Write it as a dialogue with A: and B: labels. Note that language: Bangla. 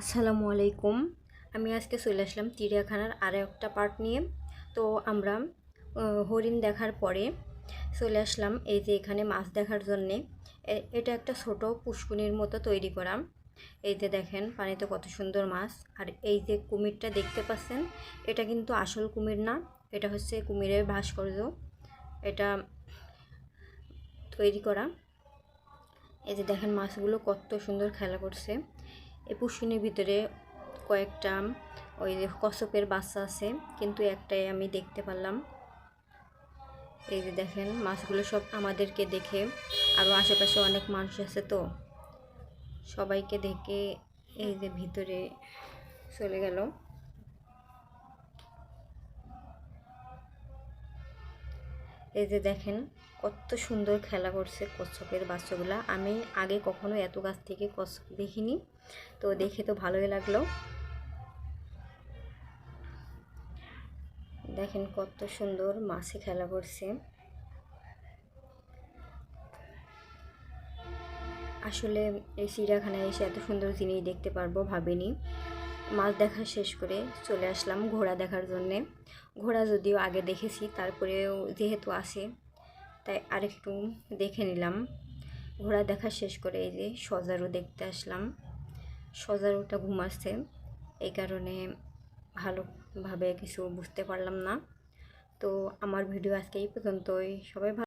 A: আসসালামু আলাইকুম। আমি আজকে চলে আসলাম চিড়িয়াখানার আরও একটা পার্ট নিয়ে। তো আমরা হরিণ দেখার পরে চলে আসলাম এই যে এখানে মাছ দেখার জন্যে। এটা একটা ছোট পুষ্কুনির মতো তৈরি করা। এই যে দেখেন পানিতে কত সুন্দর মাছ। আর এই যে কুমিরটা দেখতে পাচ্ছেন, এটা কিন্তু আসল কুমির না, এটা হচ্ছে কুমিরের ভাস্কর্য। এটা তৈরি করা। এই যে দেখেন মাছগুলো কত সুন্দর খেলা করছে। এই পুষ্কুনির ভিতরে কয়েকটা ওই যে কচ্ছপের বাচ্চা আছে, কিন্তু একটাই আমি দেখতে পারলাম। এই যে দেখেন মাছগুলো সব আমাদেরকে দেখে, আরও আশেপাশে অনেক মানুষ আছে, তো সবাইকে দেখে এই যে ভিতরে চলে গেল। এই যে দেখেন কত সুন্দর খেলা করছে কচ্ছপের বাচ্চাগুলা। আমি আগে কখনো এত কাছ থেকে কচ্ছপ দেখিনি, তো দেখে তো ভালোই লাগলো। দেখেন কত সুন্দর মাছে খেলা করছে। আসলে এই চিড়িয়াখানায় এসে এত সুন্দর জিনিস দেখতে পারবো ভাবিনি। মাছ দেখা শেষ করে চলে আসলাম ঘোড়া দেখার জন্যে। ঘোড়া যদিও আগে দেখেছি, তারপরেও যেহেতু আসে তাই আরেকটু দেখে নিলাম। ঘোড়া দেখা শেষ করে এই যে সজারু দেখতে আসলাম। সজারুটা ঘুমাচ্ছে, এই কারণে ভালোভাবে কিছু বুঝতে পারলাম না। তো আমার ভিডিও আজকে এই পর্যন্তই। সবাই